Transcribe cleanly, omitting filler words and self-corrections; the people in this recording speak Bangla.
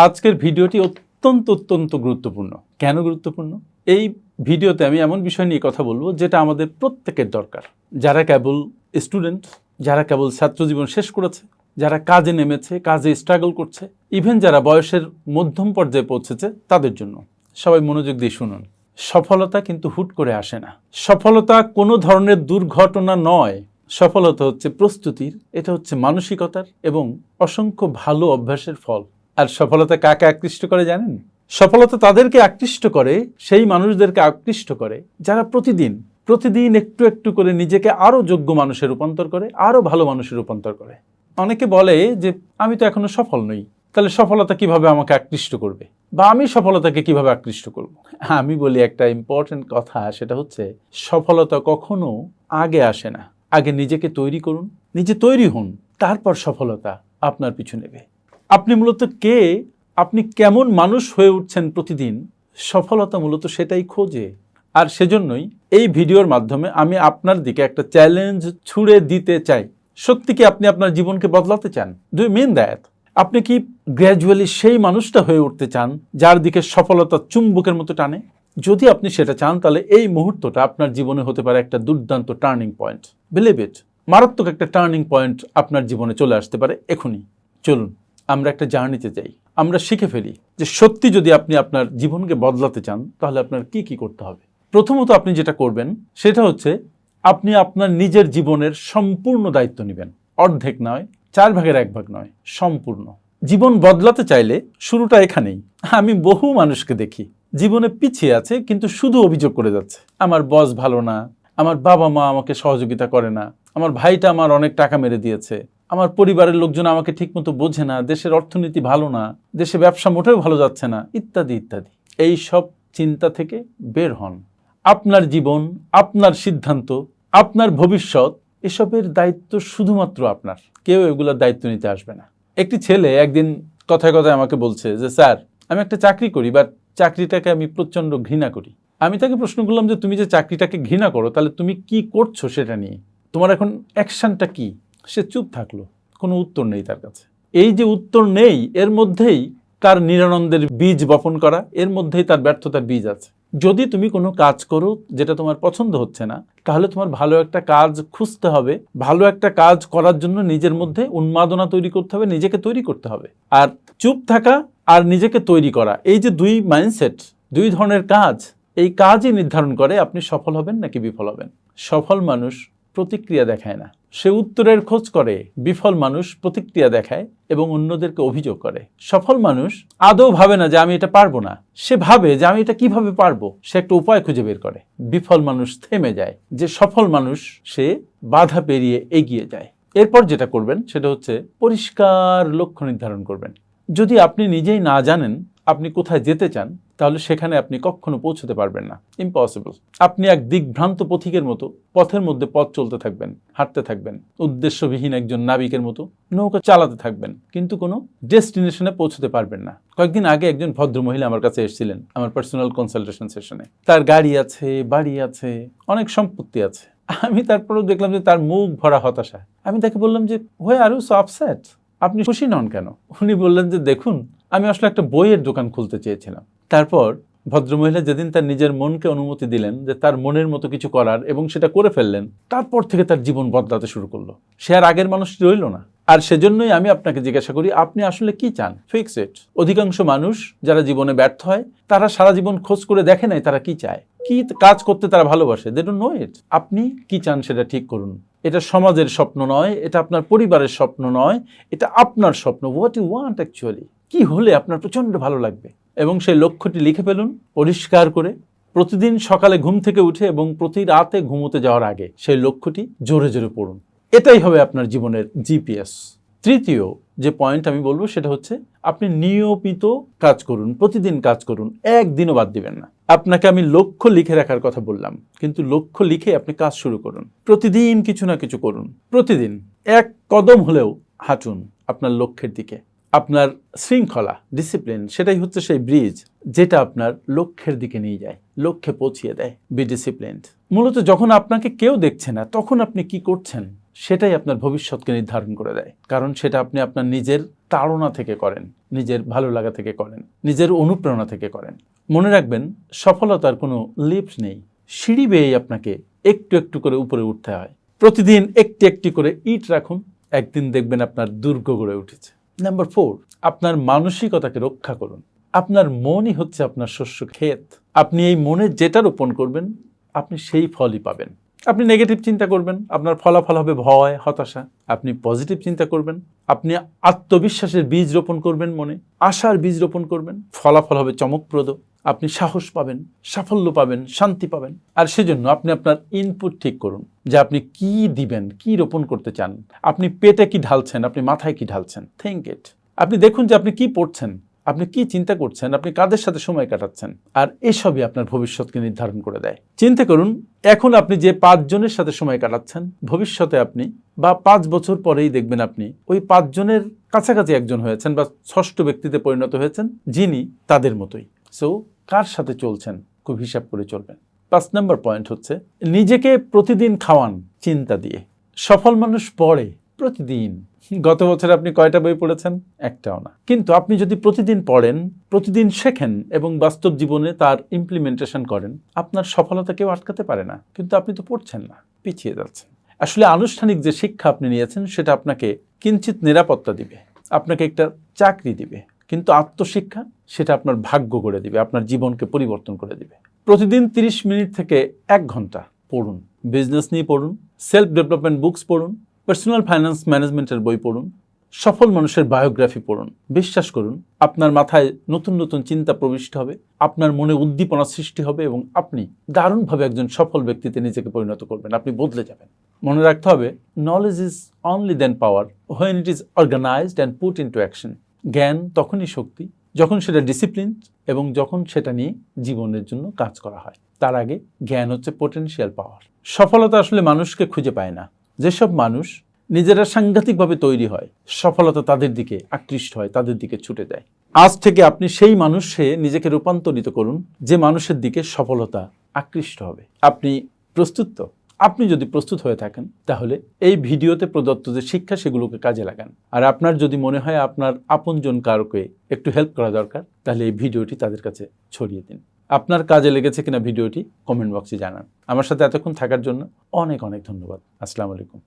আজকের ভিডিওটি অত্যন্ত গুরুত্বপূর্ণ। কেন গুরুত্বপূর্ণ? এই ভিডিওতে আমি এমন বিষয় নিয়ে কথা বলবো যেটা আমাদের প্রত্যেকের দরকার। যারা কেবল স্টুডেন্ট, যারা কেবল ছাত্রজীবন শেষ করেছে, যারা কাজে নেমেছে, কাজে স্ট্রাগল করছে, ইভেন যারা বয়সের মধ্যম পর্যায়ে পৌঁছেছে, তাদের জন্য। সবাই মনোযোগ দিয়ে শুনুন। সফলতা কিন্তু হুট করে আসে না। সফলতা কোনো ধরনের দুর্ঘটনা নয়। সফলতা হচ্ছে প্রস্তুতির, এটা হচ্ছে মানসিকতার এবং অসংখ্য ভালো অভ্যাসের ফল। আর সফলতা কাকে আকৃষ্ট করে জানেন? সফলতা তাদেরকে আকৃষ্ট করে, সেই মানুষদেরকে আকৃষ্ট করে যারা প্রতিদিন একটু একটু করে নিজেকে আরো যোগ্য মানুষে রূপান্তর করে, আরো ভালো মানুষে রূপান্তর করে। অনেকে বলে যে আমি তো এখনো সফল নই, তাহলে সফলতা কিভাবে আমাকে আকৃষ্ট করবে, বা আমি সফলতাকে কিভাবে আকৃষ্ট করব? আমি বলি একটা ইম্পর্টেন্ট কথা, সেটা হচ্ছে সফলতা কখনো আগে আসে না। আগে নিজেকে তৈরি করুন, নিজে তৈরি হন, তারপর সফলতা আপনার পিছু নেবে। আপনি মূলত কে, আপনি কেমন মানুষ হয়ে উঠছেন প্রতিদিন, সফলতা মূলত সেটাই খোঁজে। আর সেজন্যই এই ভিডিওর মাধ্যমে আমি আপনার দিকে একটা চ্যালেঞ্জ ছুড়ে দিতে চাই। সত্যি কি আপনি আপনার জীবনকে বদলাতে চান? Do you mean that? আপনি কি গ্র্যাজুয়ালি সেই মানুষটা হয়ে উঠতে চান যার দিকে সফলতা চুম্বকের মতো টানে? যদি আপনি সেটা চান, তাহলে এই মুহূর্তটা আপনার জীবনে হতে পারে একটা দুর্দান্ত টার্নিং পয়েন্ট। বিলিভ ইট, মারাত্মক একটা টার্নিং পয়েন্ট আপনার জীবনে চলে আসতে পারে এখনই। চলুন আমরা একটা জার্নিতে যাই, আমরা শিখে ফেলি যে সত্যি যদি আপনি আপনার জীবনকে বদলাতে চান, তাহলে আপনার কি কি করতে হবে। প্রথমত আপনি যেটা করবেন সেটা হচ্ছে আপনি আপনার নিজের জীবনের সম্পূর্ণ দায়িত্ব নেবেন। অর্ধেক নয়, 1/4 নয়, সম্পূর্ণ। জীবন বদলাতে চাইলে শুরুটা এখানেই। আমি বহু মানুষকে দেখি জীবনে পিছিয়ে আছে, কিন্তু শুধু অভিযোগ করে যাচ্ছে, আমার বস ভালো না, আমার বাবা মা আমাকে সহযোগিতা করে না, আমার ভাইটা আমার অনেক টাকা মেরে দিয়েছে, আমার পরিবারের লোকজন আমাকে ঠিকমতো বোঝে না, দেশের অর্থনীতি ভালো না, দেশে ব্যবসা মোটেও ভালো যাচ্ছে না, ইত্যাদি ইত্যাদি। এই সব চিন্তা থেকে বের হন। আপনার জীবন, আপনার সিদ্ধান্ত, আপনার ভবিষ্যৎ, এসবের দায়িত্ব শুধুমাত্র আপনার। কেউ এগুলোর দায়িত্ব নিতে আসবে না। একটি ছেলে একদিন কথায় কথায় আমাকে বলছে যে স্যার, আমি একটা চাকরি করি, বাট চাকরিটাকে আমি প্রচণ্ড ঘৃণা করি। আমি তাকে প্রশ্ন করলাম যে তুমি যে চাকরিটাকে ঘৃণা করো, তাহলে তুমি কি করছো সেটা নিয়ে, তোমার এখন অ্যাকশনটা কি? সে চুপ থাকলো, কোনো উত্তর নেই তার কাছে। এই যে উত্তর নেই, এর মধ্যেই তার নিরানন্দের বীজ বপন করা, এর মধ্যেই তার ব্যর্থতার বীজ আছে। যদি তুমি কোনো কাজ করো যেটা তোমার পছন্দ হচ্ছে না, তাহলে তোমার ভালো একটা কাজ খুঁজতে হবে, ভালো একটা কাজ করার জন্য নিজের মধ্যে উন্মাদনা তৈরি করতে হবে, নিজেকে তৈরি করতে হবে। আর চুপ থাকা আর নিজেকে তৈরি করা, এই যে দুই মাইন্ডসেট, দুই ধরনের কাজ, এই কাজই নির্ধারণ করে আপনি সফল হবেন নাকি বিফল হবেন। সফল মানুষ প্রতিক্রিয়া দেখায় না, সে উত্তরের খোঁজ করে। বিফল মানুষ প্রতিক্রিয়া দেখায় এবং অন্যদেরকে অভিযোগ করে। সফল মানুষ আদৌ ভাবে না যে আমি এটা পারবো না, সে ভাবে যে আমি এটা কিভাবে পারবো, সে একটা উপায় খুঁজে বের করে। বিফল মানুষ থেমে যায়, যে সফল মানুষ সে বাধা পেরিয়ে এগিয়ে যায়। এরপর যেটা করবেন সেটা হচ্ছে পরিষ্কার লক্ষ্য নির্ধারণ করবেন। যদি আপনি নিজেই না জানেন আপনি কোথায় যেতে চান, তাহলে সেখানে আপনি কখনো পৌঁছতে পারবেন না, ইম্পসিবল। আপনি এক দিকভ্রান্ত পথিকের মতো পথের মধ্যে পথ চলতে থাকবেন, হাঁটতে থাকবেন, উদ্দেশ্যবিহীন একজন নাবিকের মতো নৌকা চালাতে থাকবেন, কিন্তু কোনো ডেস্টিনেশনে পৌঁছতে পারবেন না। কয়েকদিন আগে একজন ভদ্রমহিলা আমার কাছে এসেছিলেন আমার পার্সোনাল কনসালটেশন সেশনে। তার গাড়ি আছে, বাড়ি আছে, অনেক সম্পত্তি আছে। আমি তারপরেও দেখলাম যে তার মুখ ভরা হতাশা। আমি তাকে বললাম যে why are you so upset, আপনি খুশি নন কেন? উনি বললেন যে দেখুন, আমি আসলে একটা বইয়ের দোকান খুলতে চেয়েছিলাম। তারপর ভদ্রমহিলা যেদিন তার নিজের মনকে অনুমতি দিলেন যে তার মনের মতো কিছু করার, এবং সেটা করে ফেললেন, তারপর থেকে তার জীবন বদলাতে শুরু করলো। সে আর আগের মানুষ রইল না। আর সেজন্যই আমি আপনাকে জিজ্ঞাসা করি, আপনি আসলে কি চান? Fix it. অধিকাংশ মানুষ যারা জীবনে ব্যর্থ হয়, তারা সারা জীবন খোঁজ করে দেখে নাই তারা কি চায়, কি কাজ করতে তারা ভালোবাসে। দে ডোন্ট নো ইট। আপনি কি চান সেটা ঠিক করুন। এটা সমাজের স্বপ্ন নয়, এটা আপনার পরিবারের স্বপ্ন নয়, এটা আপনার স্বপ্ন। হোয়াট ইউ ওয়ান্ট অ্যাকচুয়ালি, কি হলে আপনার প্রচন্ড ভালো লাগবে। এবং সেই লক্ষ্যটি লিখে ফেলুন পরিষ্কার করে। প্রতিদিন সকালে ঘুম থেকে উঠে এবং প্রতি রাতে ঘুমোতে যাওয়ার আগে সেই লক্ষ্যটি জোরে জোরে পড়ুন। এটাই হবে আপনার জীবনের জিপিএস। তৃতীয় যে পয়েন্ট আমি বলবো সেটা হচ্ছে আপনি নিয়মিত কাজ করুন, প্রতিদিন কাজ করুন, একদিনও বাদ দিবেন না। আপনাকে আমি লক্ষ্য লিখে রাখার কথা বললাম, কিন্তু লক্ষ্য লিখে আপনি কাজ শুরু করুন। প্রতিদিন কিছু না কিছু করুন, প্রতিদিন এক কদম হলেও হাঁটুন আপনার লক্ষ্যের দিকে। আপনার শৃঙ্খলা, ডিসিপ্লিন, সেটাই হচ্ছে সেই ব্রিজ যেটা আপনার লক্ষ্যের দিকে নিয়ে যায়, লক্ষ্যে পৌঁছিয়ে দেয়। Be disciplined. মূলত যখন আপনাকে কেউ দেখছে না, তখন আপনি কি করছেন সেটাই আপনার ভবিষ্যৎকে নির্ধারণ করে দেয়, কারণ সেটা আপনি আপনার নিজের তাড়না থেকে করেন। নিজের ভালো লাগা থেকে করেন, নিজের অনুপ্রেরণা থেকে করেন। মনে রাখবেন, সফলতার কোনো লিফট নেই, সিঁড়ি বেয়ে আপনাকে একটু একটু করে উপরে উঠতে হয়। প্রতিদিন একটি একটি করে ইট রাখুন, একদিন দেখবেন আপনার দুর্গ গড়ে উঠেছে। নাম্বার 4, আপনার মানসিকতাকে রক্ষা করুন। আপনার মনই হচ্ছে আপনার শস্য ক্ষেত। আপনি এই মনে যেটা রোপণ করবেন, আপনি সেই ফলই পাবেন। আপনি নেগেটিভ চিন্তা করবেন, আপনার ফলাফল হবে ভয়, হতাশা। আপনি পজিটিভ চিন্তা করবেন, আপনি আত্মবিশ্বাসের বীজ রোপণ করবেন, মনে আশার বীজ রোপণ করবেন, ফলাফল হবে চমকপ্রদ। আপনি সাহস পাবেন, সাফল্য পাবেন, শান্তি পাবেন। আর সেজন্য আপনি আপনার ইনপুট ঠিক করুন যে আপনি কি দিবেন, কি রোপণ করতে চান। আপনি পেটে কি ঢালছেন, আপনি মাথায় কি ঢালছেন। Think it. আপনি দেখুন যে আপনি কি পড়ছেন, আপনি কি চিন্তা করছেন, আপনি কাদের সাথে সময় কাটাচ্ছেন। আর এসবই আপনার ভবিষ্যৎকে নির্ধারণ করে দেয়। চিন্তা করুন, এখন আপনি যে 5 জনের সাথে সময় কাটাচ্ছেন, ভবিষ্যতে আপনি বা 5 বছর পরেই দেখবেন আপনি ওই 5 জনের কাছাকাছি একজন হয়েছেন বা ষষ্ঠ ব্যক্তিতে পরিণত হয়েছেন যিনি তাদের মতোই। সো কার সাথে চলছেন খুব হিসাব করে চলবেন। 5 নম্বর পয়েন্ট হচ্ছে নিজেকে প্রতিদিন খাওয়ান চিন্তা দিয়ে। সফল মানুষ পড়ে প্রতিদিন। গত বছর আপনি কয়টা বই পড়েছেন? একটাও না। কিন্তু আপনি যদি প্রতিদিন পড়েন, প্রতিদিন শেখেন এবং বাস্তব জীবনে তার ইমপ্লিমেন্টেশন করেন, আপনার সফলতা কেউ আটকাতে পারে না। কিন্তু আপনি তো পড়ছেন না, পিছিয়ে যাচ্ছেন। আসলে আনুষ্ঠানিক যে শিক্ষা আপনি নিয়েছেন সেটা আপনাকে কিঞ্চিত নিরাপত্তা দিবে, আপনাকে একটা চাকরি দিবে, কিন্তু আত্মশিক্ষা সেটা আপনার ভাগ্য করে দিবে, আপনার জীবনকে পরিবর্তন করে দিবে। প্রতিদিন 30 মিনিট থেকে 1 ঘন্টা পড়ুন। বিজনেস নিয়ে পড়ুন, সেলফ ডেভেলপমেন্ট বুকস পড়ুন, পার্সোনাল ফাইন্যান্স ম্যানেজমেন্টের বই পড়ুন, সফল মানুষের বায়োগ্রাফি পড়ুন। বিশ্বাস করুন, আপনার মাথায় নতুন নতুন চিন্তা প্রবিষ্ট হবে, আপনার মনে উদ্দীপনা সৃষ্টি হবে এবং আপনি দারুণভাবে একজন সফল ব্যক্তিতে নিজেকে পরিণত করবেন। আপনি বদলে যাবেন। মনে রাখতে হবে, knowledge is only then power when it is organised and put into action. জ্ঞান তখনই শক্তি যখন সেটা ডিসিপ্লিন এবং যখন সেটা নিয়ে জীবনের জন্য কাজ করা হয়। তার আগে জ্ঞান হচ্ছে পোটেনশিয়াল পাওয়ার। সফলতা আসলে মানুষকে খুঁজে পায় না। যেসব মানুষ নিজেরা সাংঘাতিকভাবে তৈরি হয়, সফলতা তাদের দিকে আকৃষ্ট হয়, তাদের দিকে ছুটে যায়। আজ থেকে আপনি সেই মানুষে নিজেকে রূপান্তরিত করুন যে মানুষের দিকে সফলতা আকৃষ্ট হবে। আপনি প্রস্তুত তো? আপনি যদি প্রস্তুত হয়ে থাকেন তাহলে এই ভিডিওতে প্রদত্ত যে শিক্ষা সেগুলোকে কাজে লাগান। আর আপনার যদি মনে হয় আপনার আপনজন কারোকে একটু হেল্প করা দরকার, তাহলে এই ভিডিওটি তাদের কাছে ছড়িয়ে দিন। আপনার কাজে লেগেছে কিনা ভিডিওটি কমেন্ট বক্সে জানান। আমার সাথে এতক্ষণ থাকার জন্য অনেক অনেক ধন্যবাদ। আসসালামু আলাইকুম।